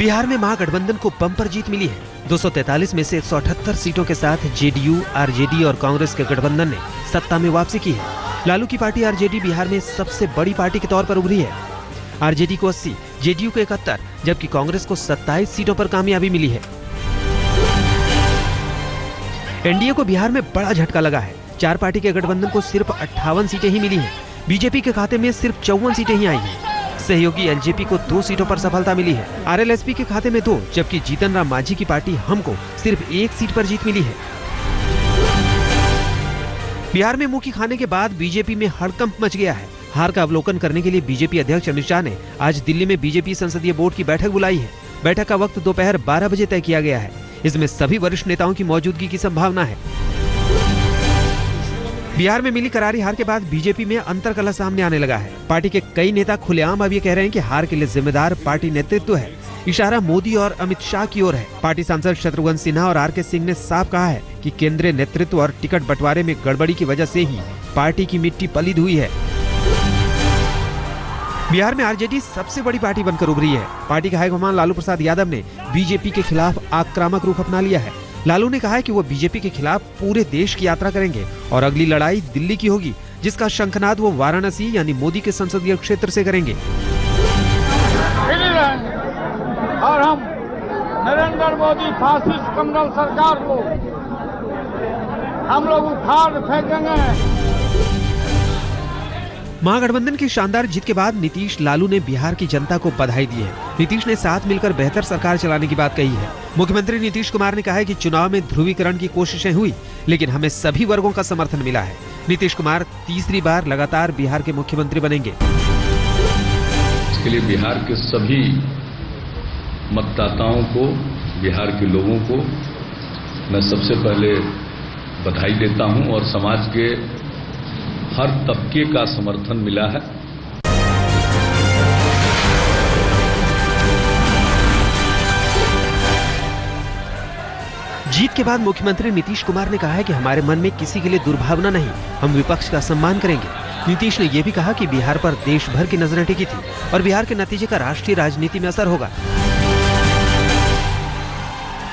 बिहार में महागठबंधन को बम्पर जीत मिली है। 243 में से 178 सीटों के साथ जेडीयू, आरजेडी और कांग्रेस के गठबंधन ने सत्ता में वापसी की है। लालू की पार्टी आरजेडी बिहार में सबसे बड़ी पार्टी के तौर पर उभरी है। आरजेडी को 80, जेडीयू को 71, जबकि कांग्रेस को 27 सीटों पर कामयाबी मिली है। एनडीए को बिहार में बड़ा झटका लगा है। 4 पार्टी के गठबंधन को सिर्फ 58 सीटें ही मिली हैं। बीजेपी के खाते में सिर्फ 54 सीटें ही आई हैं। सहयोगी एलजेपी को 2 सीटों पर सफलता मिली है। आरएलएसपी के खाते में 2, जबकि जीतन राम मांझी की पार्टी हम को सिर्फ 1 सीट पर जीत मिली है। बिहार में मुंह की खाने के बाद बीजेपी में हड़कंप मच गया है। हार का अवलोकन करने के लिए बीजेपी अध्यक्ष अमित शाह ने आज दिल्ली में बीजेपी संसदीय बोर्ड की बैठक बुलाई है। बैठक का वक्त दोपहर 12 बजे तय किया गया है। इसमें सभी वरिष्ठ नेताओं की मौजूदगी की संभावना है। बिहार में मिली करारी हार के बाद बीजेपी में अंतरकलह सामने आने लगा है। पार्टी के कई नेता खुलेआम अब ये कह रहे हैं कि हार के लिए जिम्मेदार पार्टी नेतृत्व है। इशारा मोदी और अमित शाह की ओर है। पार्टी सांसद शत्रुघ्न सिन्हा और आरके सिंह ने साफ कहा है कि केंद्रीय नेतृत्व और टिकट बंटवारे में गड़बड़ी की वजह से ही पार्टी की मिट्टी पलीद हुई है। बिहार में आरजेडी सबसे बड़ी पार्टी बनकर उभरी है। पार्टी के हाईकमान लालू प्रसाद यादव ने बीजेपी के खिलाफ आक्रामक रुख अपना लिया है। लालू ने कहा है कि वो बीजेपी के खिलाफ पूरे देश की यात्रा करेंगे और अगली लड़ाई दिल्ली की होगी, जिसका शंखनाद वो वाराणसी यानी मोदी के संसदीय क्षेत्र से करेंगे। और हम नरेंद्र मोदी फासिस्ट कम्युनल सरकार को हम लोग उखाड़ फेंकेंगे। महागठबंधन की शानदार जीत के बाद नीतीश, लालू ने बिहार की जनता को बधाई दी है। नीतीश ने साथ मिलकर बेहतर सरकार चलाने की बात कही है। मुख्यमंत्री नीतीश कुमार ने कहा है कि चुनाव में ध्रुवीकरण की कोशिशें हुई, लेकिन हमें सभी वर्गों का समर्थन मिला है। नीतीश कुमार तीसरी बार लगातार बिहार के मुख्यमंत्री बनेंगे। इसके लिए बिहार के सभी मतदाताओं को, बिहार के लोगों को मैं सबसे पहले बधाई देता हूं और समाज के हर तबके का समर्थन मिला है। जीत के बाद मुख्यमंत्री नीतीश कुमार ने कहा है कि हमारे मन में किसी के लिए दुर्भावना नहीं, हम विपक्ष का सम्मान करेंगे। नीतीश ने यह भी कहा कि बिहार पर देश भर की नजरें टिकी थी और बिहार के नतीजे का राष्ट्रीय राजनीति में असर होगा।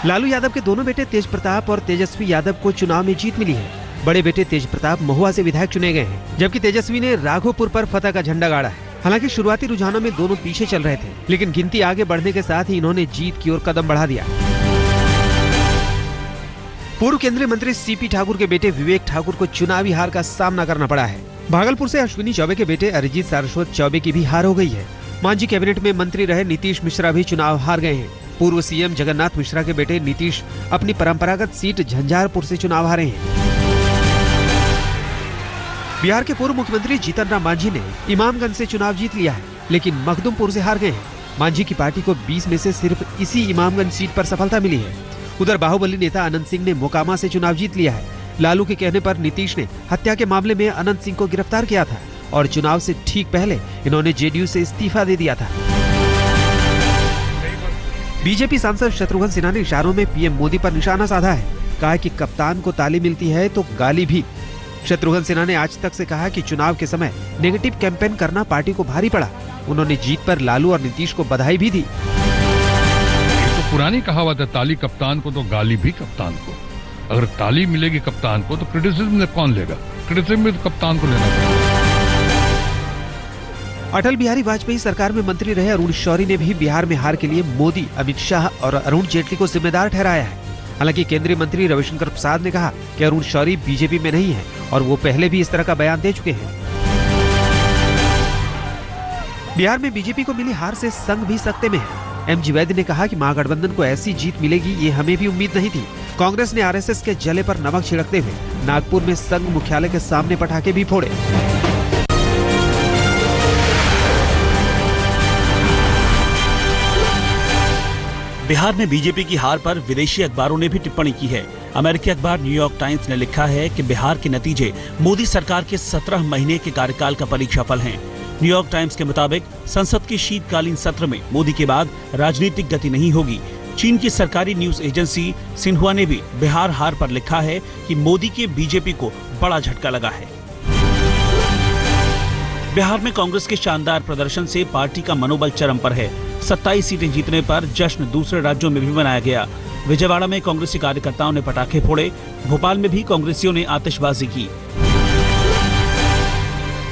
लालू यादव के दोनों बेटे तेज प्रताप और तेजस्वी यादव को चुनाव में जीत मिली है। बड़े बेटे तेज प्रताप महुआ से विधायक चुने गए हैं, जबकि तेजस्वी ने राघोपुर पर फतह का झंडा गाड़ा है। हालांकि शुरुआती रुझानों में दोनों पीछे चल रहे थे, लेकिन गिनती आगे बढ़ने के साथ ही इन्होंने जीत की ओर कदम बढ़ा दिया। पूर्व केंद्रीय मंत्री सीपी ठाकुर के बेटे विवेक ठाकुर को चुनावी हार का सामना करना पड़ा है। भागलपुर से अश्विनी चौबे के बेटे अरिजीत सारस्वत चौबे की भी हार हो गई है। मांझी कैबिनेट में मंत्री रहे नीतीश मिश्रा भी चुनाव हार गए हैं। पूर्व सीएम जगन्नाथ मिश्रा के बेटे नीतीश अपनी परंपरागत सीट झंझारपुर से चुनाव हारे हैं। बिहार के पूर्व मुख्यमंत्री जीतन राम मांझी ने इमामगंज से चुनाव जीत लिया है, लेकिन मखदुमपुर से हार गए हैं। मांझी की पार्टी को 20 में से सिर्फ इसी इमामगंज सीट पर सफलता मिली है। उधर बाहुबली नेता अनंत सिंह ने मोकामा से चुनाव जीत लिया है। लालू के कहने पर नीतीश ने हत्या के मामले में अनंत सिंह को गिरफ्तार किया था और चुनाव से ठीक पहले इन्होंने जेडीयू से इस्तीफा दे दिया था। बीजेपी सांसद शत्रुघ्न सिन्हा ने इशारों में पीएम मोदी पर निशाना साधा है। कहा कि कप्तान को ताली मिलती है तो गाली भी। शत्रुघ्न सिन्हा ने आज तक से कहा कि चुनाव के समय नेगेटिव कैंपेन करना पार्टी को भारी पड़ा। उन्होंने जीत पर लालू और नीतीश को बधाई भी दी। ये तो पुरानी कहावत है, ताली कप्तान को तो गाली भी कप्तान को। अगर ताली मिलेगी कप्तान को तो क्रिटिसिज्म कौन लेगा? क्रिटिसिज्म भी तो कप्तान को लेना पड़ेगा। अटल बिहारी वाजपेयी सरकार में मंत्री रहे अरुण शौरी ने भी बिहार में हार के लिए मोदी, अमित शाह और अरुण जेटली को जिम्मेदार ठहराया है। हालांकि केंद्रीय मंत्री रविशंकर प्रसाद ने कहा कि अरुण शौरी बीजेपी में नहीं है और वो पहले भी इस तरह का बयान दे चुके हैं। बिहार में बीजेपी को मिली हार से संघ भी सकते में है। एमजी वैद्य ने कहा कि महागठबंधन को ऐसी जीत मिलेगी ये हमें भी उम्मीद नहीं थी। कांग्रेस ने आरएसएस के जले पर नमक छिड़कते हुए नागपुर में संघ मुख्यालय के सामने पटाखे भी फोड़े। बिहार में बीजेपी की हार पर विदेशी अखबारों ने भी टिप्पणी की है। अमेरिकी अखबार न्यूयॉर्क टाइम्स ने लिखा है कि बिहार के नतीजे मोदी सरकार के 17 महीने के कार्यकाल का परीक्षाफल हैं। न्यूयॉर्क टाइम्स के मुताबिक संसद के शीतकालीन सत्र में मोदी के बाद राजनीतिक गति नहीं होगी। चीन की सरकारी न्यूज एजेंसी सिन्हुआ ने भी बिहार हार पर लिखा है कि मोदी के बीजेपी को बड़ा झटका लगा है। बिहार में कांग्रेस के शानदार प्रदर्शन से पार्टी का मनोबल चरम पर है। 27 सीटें जीतने पर जश्न दूसरे राज्यों में भी मनाया गया। विजयवाड़ा में कांग्रेसी कार्यकर्ताओं ने पटाखे फोड़े। भोपाल में भी कांग्रेसियों ने आतिशबाजी की।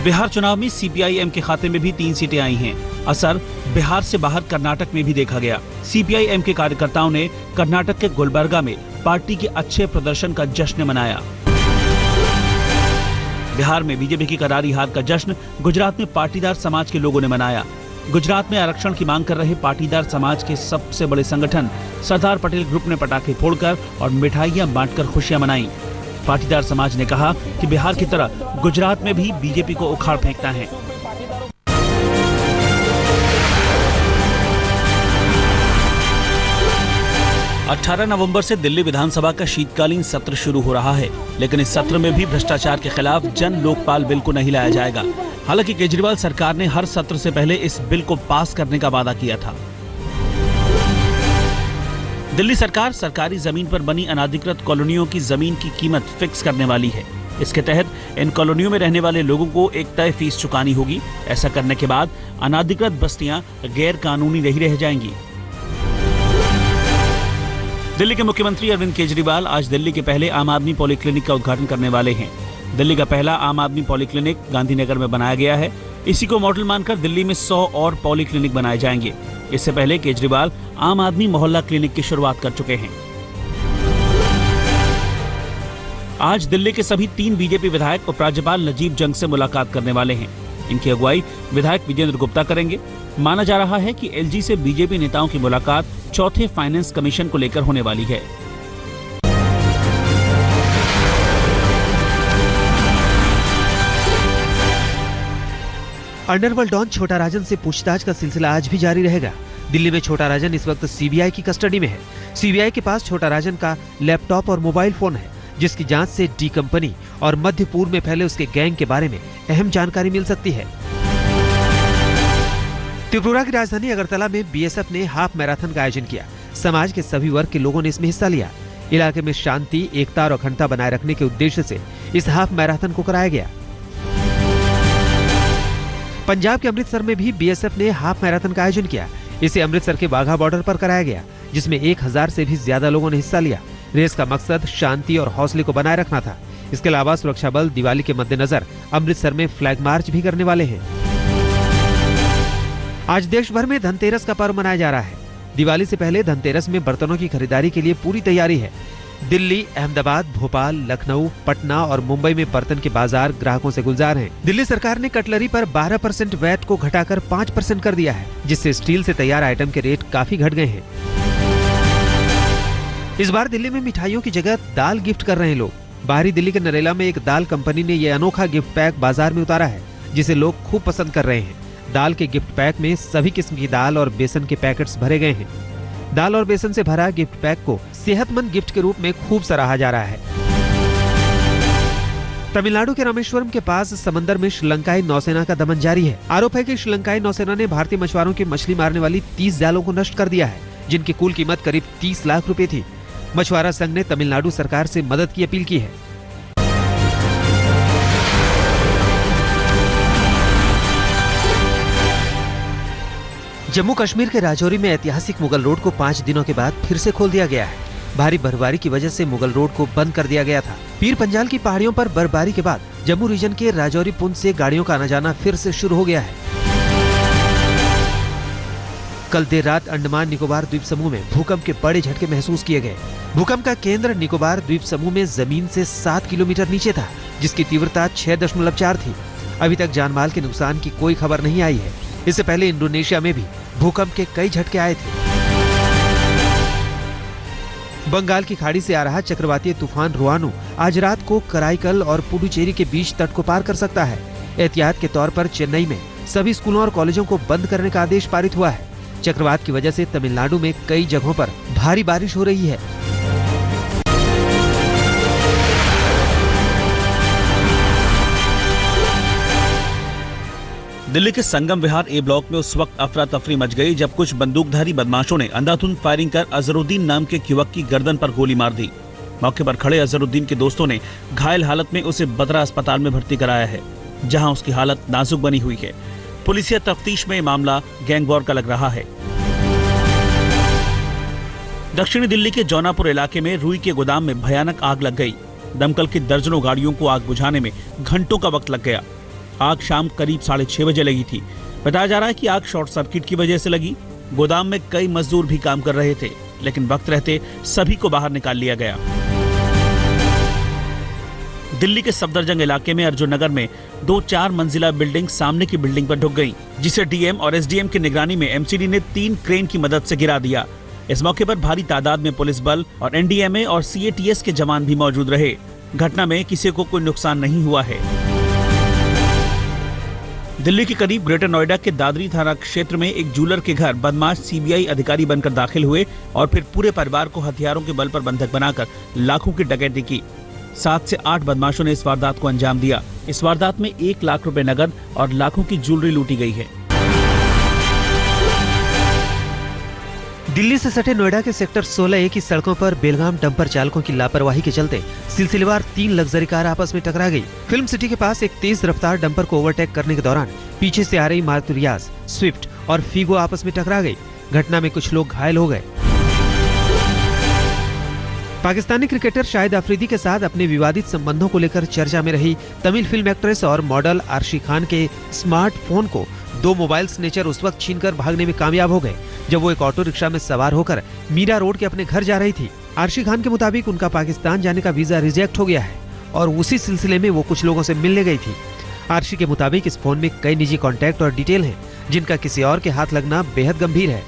बिहार चुनाव में सीपीआई-एम के खाते में भी 3 सीटें आई हैं। असर बिहार से बाहर कर्नाटक में भी देखा गया। सीपीआई-एम के कार्यकर्ताओं ने कर्नाटक के गुलबर्गा में पार्टी के अच्छे प्रदर्शन का जश्न मनाया। बिहार में बीजेपी की करारी हार का जश्न गुजरात में पाटीदार समाज के लोगों ने मनाया। गुजरात में आरक्षण की मांग कर रहे पाटीदार समाज के सबसे बड़े संगठन सरदार पटेल ग्रुप ने पटाखे फोड़कर और मिठाइयां बांटकर खुशियां मनाई। पाटीदार समाज ने कहा कि बिहार की तरह गुजरात में भी बीजेपी को उखाड़ फेंकना है। अठारह नवंबर से दिल्ली विधानसभा का शीतकालीन सत्र शुरू हो रहा है, लेकिन इस सत्र में भी भ्रष्टाचार के खिलाफ जन लोकपाल बिल को नहीं लाया जाएगा। हालांकि केजरीवाल सरकार ने हर सत्र से पहले इस बिल को पास करने का वादा किया था। दिल्ली सरकार सरकारी जमीन पर बनी अनाधिकृत कॉलोनियों की जमीन की कीमत फिक्स करने वाली है। इसके तहत इन कॉलोनियों में रहने वाले लोगों को एक तय फीस चुकानी होगी। ऐसा करने के बाद अनाधिकृत बस्तियां गैर कानूनी नहीं रह जाएंगी। दिल्ली के मुख्यमंत्री अरविंद केजरीवाल आज दिल्ली के पहले आम आदमी पॉलीक्लिनिक का उद्घाटन करने वाले हैं। दिल्ली का पहला आम आदमी पॉलीक्लिनिक गांधीनगर में बनाया गया है। इसी को मॉडल मानकर दिल्ली में 100 और पॉलीक्लिनिक बनाए जाएंगे। इससे पहले केजरीवाल आम आदमी मोहल्ला क्लिनिक की शुरुआत कर चुके हैं। आज दिल्ली के सभी 3 बीजेपी विधायक उपराज्यपाल नजीब जंग से मुलाकात करने वाले हैं। इनकी अगुवाई विधायक विजेंद्र गुप्ता करेंगे। माना जा रहा है कि एलजी से बीजेपी नेताओं की मुलाकात चौथे फाइनेंस कमीशन को लेकर होने वाली है। अंडरवर्ल्ड डॉन छोटा राजन से पूछताछ का सिलसिला आज भी जारी रहेगा। दिल्ली में छोटा राजन इस वक्त सीबीआई की कस्टडी में है। सीबीआई के पास छोटा राजन का लैपटॉप और मोबाइल फोन है, जिसकी जांच से डी कंपनी और मध्य पूर्व में फैले उसके गैंग के बारे में अहम जानकारी मिल सकती है। त्रिपुरा की राजधानी अगरतला में बीएसएफ ने हाफ मैराथन का आयोजन किया। समाज के सभी वर्ग के लोगों ने इसमें हिस्सा लिया। इलाके में शांति, एकता और अखंडता बनाए रखने के उद्देश्य से इस हाफ मैराथन को कराया गया। पंजाब के अमृतसर में भी बीएसएफ ने हाफ मैराथन का आयोजन किया। इसे अमृतसर के वाघा बॉर्डर पर कराया गया, जिसमें 1000 से भी ज्यादा लोगों ने हिस्सा लिया। रेस का मकसद शांति और हौसले को बनाए रखना था। इसके अलावा सुरक्षा बल दिवाली के मद्देनजर अमृतसर में फ्लैग मार्च भी करने वाले हैं। आज देश भर में धनतेरस का पर्व मनाया जा रहा है। दिवाली से पहले धनतेरस में बर्तनों की खरीदारी के लिए पूरी तैयारी है। दिल्ली, अहमदाबाद, भोपाल, लखनऊ, पटना और मुंबई में बर्तन के बाजार ग्राहकों से गुलजार हैं। दिल्ली सरकार ने कटलरी पर 12% वैट को घटाकर 5% कर दिया है, जिससे स्टील से तैयार आइटम के रेट काफी घट गए हैं। इस बार दिल्ली में मिठाइयों की जगह दाल गिफ्ट कर रहे हैं लोग। बाहरी दिल्ली के नरेला में एक दाल कंपनी ने यह अनोखा गिफ्ट पैक बाजार में उतारा है, जिसे लोग खूब पसंद कर रहे हैं। दाल के गिफ्ट पैक में सभी किस्म की दाल और बेसन के पैकेट्स भरे गए हैं। दाल और बेसन से भरा गिफ्ट पैक को सेहतमंद गिफ्ट के रूप में खूब सराहा जा रहा है। तमिलनाडु के रामेश्वरम के पास समंदर में श्रीलंकाई नौसेना का दमन जारी है। आरोप है कि श्रीलंकाई नौसेना ने भारतीय मछुआरों की मछली मारने वाली 30 जालों को नष्ट कर दिया है, जिनकी कुल कीमत करीब 30 लाख रुपए थी। मछुआरा संघ ने तमिलनाडु सरकार से मदद की अपील की है। जम्मू कश्मीर के राजौरी में ऐतिहासिक मुगल रोड को 5 दिनों के बाद फिर से खोल दिया गया है। भारी बर्फबारी की वजह से मुगल रोड को बंद कर दिया गया था। पीर पंजाल की पहाड़ियों पर बर्फबारी के बाद जम्मू रीजन के राजौरी पुंछ से गाड़ियों का आना जाना फिर से शुरू हो गया है। कल देर रात अंडमान निकोबार द्वीप समूह में भूकंप के बड़े झटके महसूस किए गए। भूकंप का केंद्र निकोबार द्वीप समूह में जमीन से 7 किलोमीटर नीचे था, जिसकी तीव्रता 6.4 थी। अभी तक जानमाल के नुकसान की कोई खबर नहीं आई है। इससे पहले इंडोनेशिया में भी भूकंप के कई झटके आए थे। बंगाल की खाड़ी से आ रहा चक्रवातीय तूफान रुआनु आज रात को कराईकल और पुडुचेरी के बीच तट को पार कर सकता है। एहतियात के तौर पर चेन्नई में सभी स्कूलों और कॉलेजों को बंद करने का आदेश पारित हुआ है। चक्रवात की वजह से तमिलनाडु में कई जगहों पर भारी बारिश हो रही है। दिल्ली के संगम विहार ए ब्लॉक में उस वक्त अफरा तफरी मच गई जब कुछ बंदूकधारी बदमाशों ने अंधाधुंध फायरिंग कर अजहरुद्दीन नाम के युवक की गर्दन पर गोली मार दी। मौके पर खड़े अजहरुद्दीन के दोस्तों ने घायल हालत में उसे बदरा अस्पताल में भर्ती कराया है, जहां उसकी हालत नाजुक बनी हुई है। पुलिसिया तफ्तीश में मामला गैंग वॉर का लग रहा है। दक्षिणी दिल्ली के जौनापुर इलाके में रुई के गोदाम में भयानक आग लग गई। दमकल की दर्जनों गाड़ियों को आग बुझाने में घंटों का वक्त लग गया। आग शाम करीब 6:30 बजे लगी थी। बताया जा रहा है कि आग शॉर्ट सर्किट की वजह से लगी। गोदाम में कई मजदूर भी काम कर रहे थे, लेकिन वक्त रहते सभी को बाहर निकाल लिया गया। दिल्ली के सफदरजंग इलाके में अर्जुन नगर में 2 4 मंजिला बिल्डिंग सामने की बिल्डिंग पर ढुक गई, जिसे डीएम और एसडीएम की निगरानी में एमसीडी ने 3 क्रेन की मदद से गिरा दिया। इस मौके पर भारी तादाद में पुलिस बल और एनडीएमए और सीएटीएस के जवान भी मौजूद रहे। घटना में किसी को कोई नुकसान नहीं हुआ है। दिल्ली के करीब ग्रेटर नोएडा के दादरी थाना क्षेत्र में एक जूलर के घर बदमाश सीबीआई अधिकारी बनकर दाखिल हुए और फिर पूरे परिवार को हथियारों के बल पर बंधक बनाकर लाखों की डकैती की। 7 से 8 बदमाशों ने इस वारदात को अंजाम दिया। इस वारदात में 1 लाख रुपए नगद और लाखों की ज्वेलरी लूटी गई है। दिल्ली से सटे नोएडा के सेक्टर 16A की सड़कों पर बेलगाम डंपर चालकों की लापरवाही के चलते सिलसिलेवार 3 लग्जरी कार आपस में टकरा गई। फिल्म सिटी के पास एक तेज रफ्तार डंपर को ओवरटेक करने के दौरान पीछे से आ रही मारुति रियाज, स्विफ्ट और फीगो आपस में टकरा गई। घटना में कुछ लोग घायल हो गए। पाकिस्तानी क्रिकेटर शाहिद अफरीदी के साथ अपने विवादित संबंधों को लेकर चर्चा में रही तमिल फिल्म एक्ट्रेस और मॉडल आर्शी खान के स्मार्टफोन को 2 मोबाइल स्नेचर उस वक्त छीनकर भागने में कामयाब हो गए जब वो एक ऑटो रिक्शा में सवार होकर मीरा रोड के अपने घर जा रही थी। आर्शी खान के मुताबिक उनका पाकिस्तान जाने का वीजा रिजेक्ट हो गया है और उसी सिलसिले में वो कुछ लोगों से मिलने गई थी। आर्शी के मुताबिक इस फोन में कई निजी कॉन्टैक्ट और डिटेल हैं, जिनका किसी और के हाथ लगना बेहद गंभीर है।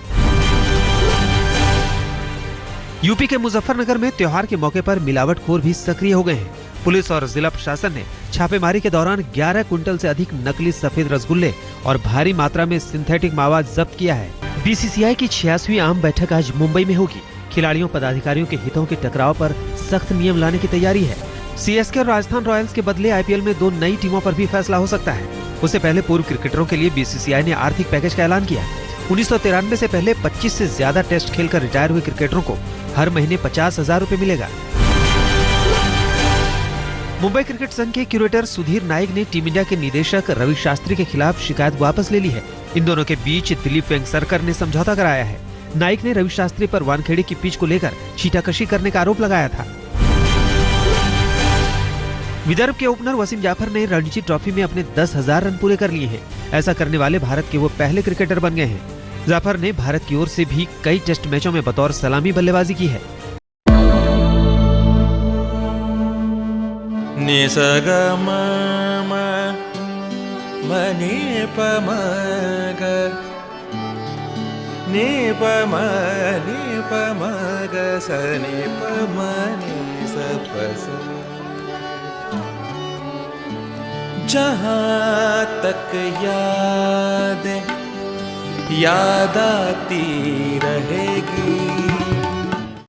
यूपी के मुजफ्फरनगर में त्योहार के मौके पर मिलावटखोर भी सक्रिय हो गए हैं। पुलिस और जिला प्रशासन ने छापेमारी के दौरान 11 क्विंटल से अधिक नकली सफेद रसगुल्ले और भारी मात्रा में सिंथेटिक मावा जब्त किया है। बीसीसीआई की 86वीं आम बैठक आज मुंबई में होगी। खिलाड़ियों पदाधिकारियों के हितों के टकराव पर सख्त नियम लाने की तैयारी है। सीएसके और राजस्थान रॉयल्स के बदले आईपीएल में 2 नई टीमों पर भी फैसला हो सकता है। उससे पहले पूर्व क्रिकेटरों के लिए बीसीसीआई ने आर्थिक पैकेज का ऐलान किया। 1993 से पहले 25 से ज्यादा टेस्ट खेलकर रिटायर हुए क्रिकेटरों को हर महीने 50,000 रुपए मिलेगा। मुंबई क्रिकेट संघ के क्यूरेटर सुधीर नाइक ने टीम इंडिया के निदेशक रवि शास्त्री के खिलाफ शिकायत वापस ले ली है। इन दोनों के बीच दिलीप वेंगसरकर ने समझौता कराया है। नाइक ने रवि शास्त्री पर वानखेड़े की पिच को लेकर छीटाकशी करने का आरोप लगाया था। विदर्भ के ओपनर वसीम जाफर ने रणजी ट्रॉफी में अपने 10,000 रन पूरे कर लिए हैं। ऐसा करने वाले भारत के वो पहले क्रिकेटर बन गए हैं। जाफर ने भारत की ओर से भी कई टेस्ट मैचों में बतौर सलामी बल्लेबाजी की है। जहाँ तक याद आती रहेगी।